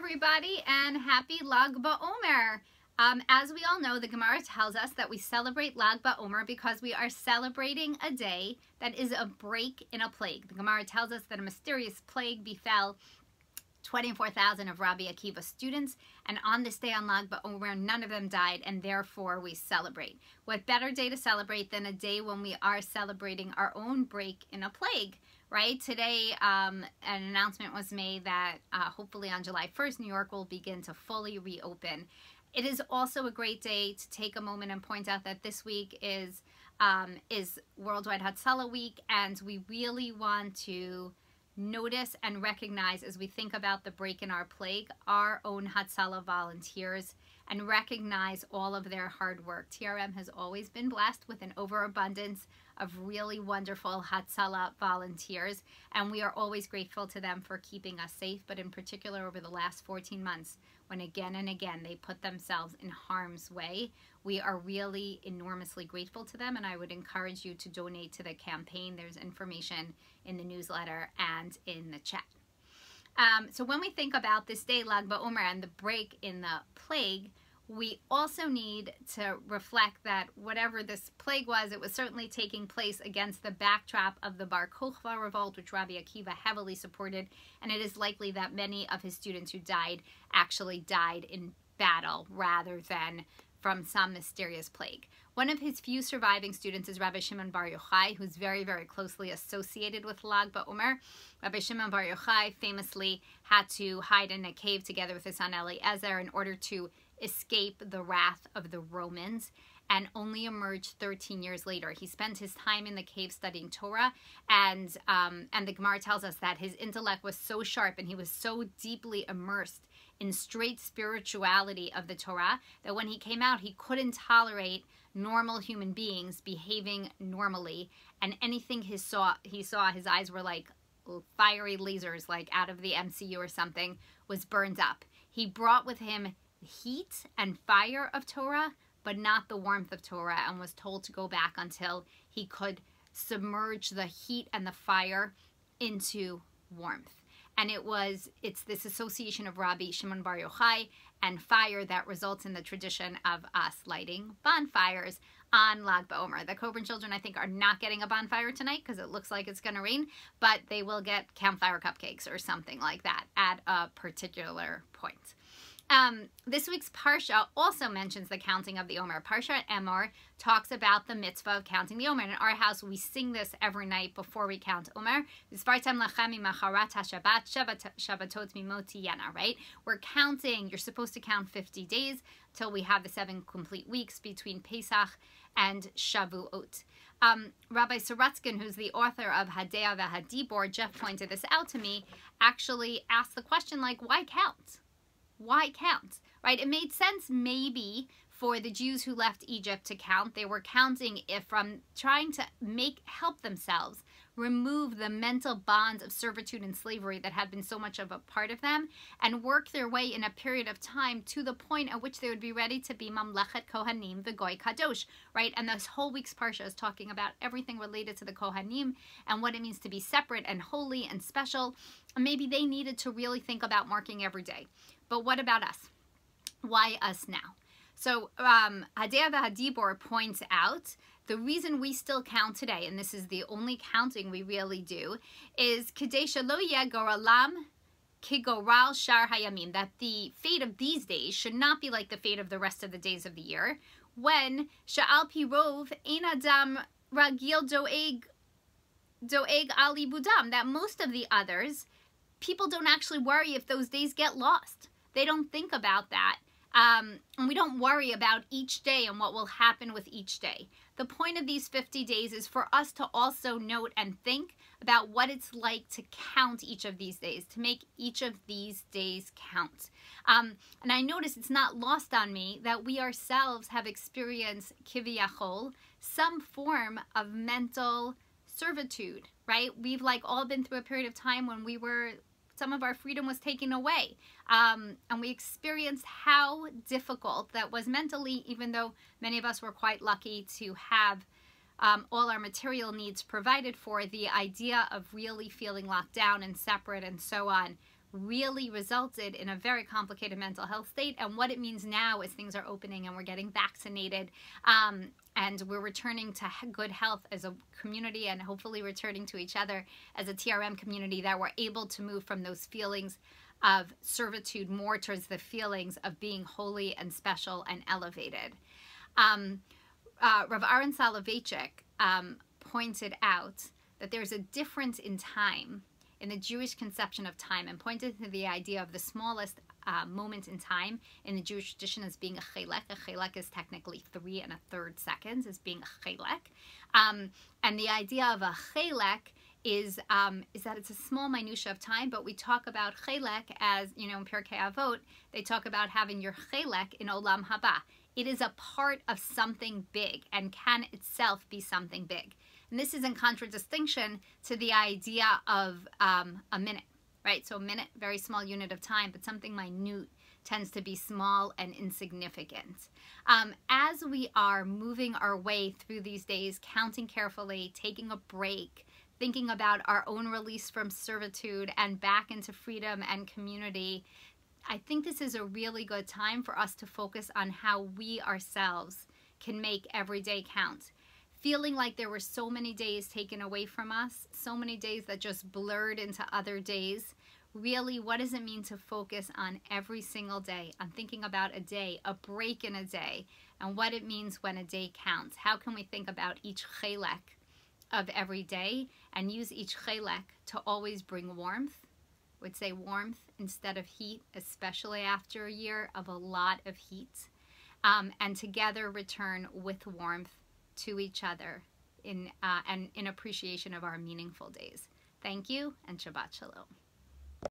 everybody, and happy Lag BaOmer. As we all know, the Gemara tells us that we celebrate Lag BaOmer because we are celebrating a day that is a break in a plague. The Gemara tells us that a mysterious plague befell 24,000 of Rabbi Akiva's students, and on this day on Lag BaOmer, none of them died, and therefore we celebrate. What better day to celebrate than a day when we are celebrating our own break in a plague, right? Today, an announcement was made that hopefully on July 1st, New York will begin to fully reopen. It is also a great day to take a moment and point out that this week is Worldwide Hatzalah Week, and we really want to notice and recognize, as we think about the break in our plague, our own Hatzalah volunteers, and recognize all of their hard work. TRM has always been blessed with an overabundance of really wonderful Hatzalah volunteers, and we are always grateful to them for keeping us safe, but in particular over the last 14 months, when again and again they put themselves in harm's way. We are really enormously grateful to them, and I would encourage you to donate to the campaign. There's information in the newsletter and in the chat. So when we think about this day, Lag BaOmer, and the break in the plague, we also need to reflect that whatever this plague was, it was certainly taking place against the backdrop of the Bar Kokhba revolt, which Rabbi Akiva heavily supported, and it is likely that many of his students who died actually died in battle rather than from some mysterious plague. One of his few surviving students is Rabbi Shimon Bar Yochai, who's very, very closely associated with Lag BaOmer. Rabbi Shimon Bar Yochai famously had to hide in a cave together with his son Eliezer in order to escape the wrath of the Romans, and only emerged 13 years later. He spent his time in the cave studying Torah, and the Gemara tells us that his intellect was so sharp and he was so deeply immersed in straight spirituality of the Torah that when he came out, he couldn't tolerate normal human beings behaving normally, and anything he saw, his eyes were like fiery lasers, like out of the MCU or something, was burned up. He brought with him heat and fire of Torah, but not the warmth of Torah, and was told to go back until he could submerge the heat and the fire into warmth. And it's this association of Rabbi Shimon Bar Yochai and fire that results in the tradition of us lighting bonfires on Lag BaOmer. The Kobrin children, I think, are not getting a bonfire tonight because it looks like it's going to rain, but they will get campfire cupcakes or something like that at a particular point. This week's Parsha also mentions the counting of the Omer. Parashat Emor talks about the mitzvah of counting the Omer. In our house, we sing this every night before we count Omer. Right? We're counting, you're supposed to count 50 days till we have the 7 complete weeks between Pesach and Shavuot. Rabbi Sorotskin, who's the author of Hadea VeHadibor, Jeff pointed this out to me, actually asked the question, like, why count? Why count, right? It made sense maybe for the Jews who left Egypt to count. They were counting if from trying to help themselves remove the mental bonds of servitude and slavery that had been so much of a part of them, and work their way in a period of time to the point at which they would be ready to be Mamlechet Kohanim V'Goy Kadosh, right? And this whole week's Parsha is talking about everything related to the Kohanim and what it means to be separate and holy and special. And maybe they needed to really think about marking every day. But what about us? Why us now? So Hadea VeHadibor points out the reason we still count today, and this is the only counting we really do, is Kedei shelo yeh goralam kigoral shar hayamim, that the fate of these days should not be like the fate of the rest of the days of the year, when sha'al pi rov ein adam ragil doeg ali budam, that most of the others, people don't actually worry if those days get lost. They don't think about that. And we don't worry about each day and what will happen with each day. The point of these 50 days is for us to also note and think about what it's like to count each of these days, to make each of these days count. And I notice it's not lost on me that we ourselves have experienced kiviyachol, some form of mental servitude, right? We've like all been through a period of time when some of our freedom was taken away. And we experienced how difficult that was mentally, even though many of us were quite lucky to have all our material needs provided for. The idea of really feeling locked down and separate and so on really resulted in a very complicated mental health state. And what it means now as things are opening and we're getting vaccinated, and we're returning to good health as a community, and hopefully returning to each other as a TRM community, that we're able to move from those feelings of servitude more towards the feelings of being holy and special and elevated. Rav Aaron Soloveitchik pointed out that there's a difference in time, in the Jewish conception of time, and pointed to the idea of the smallest moment in time in the Jewish tradition as being a chelek. A chelek is technically 3 1/3 seconds, as being a chelek. And the idea of a chelek is that it's a small minutia of time, but we talk about chelek as, in Pirkei Avot, they talk about having your chelek in Olam Haba. It is a part of something big and can itself be something big. And this is in contradistinction to the idea of a minute, right? So a minute, very small unit of time, but something minute tends to be small and insignificant. As we are moving our way through these days, counting carefully, taking a break, thinking about our own release from servitude and back into freedom and community, I think this is a really good time for us to focus on how we ourselves can make every day count. Feeling like there were so many days taken away from us, so many days that just blurred into other days. Really, what does it mean to focus on every single day, on thinking about a day, a break in a day, and what it means when a day counts? How can we think about each chelek of every day and use each chelek to always bring warmth? I would say warmth instead of heat, especially after a year of a lot of heat, and together return with warmth to each other and in appreciation of our meaningful days. Thank you, and Shabbat Shalom.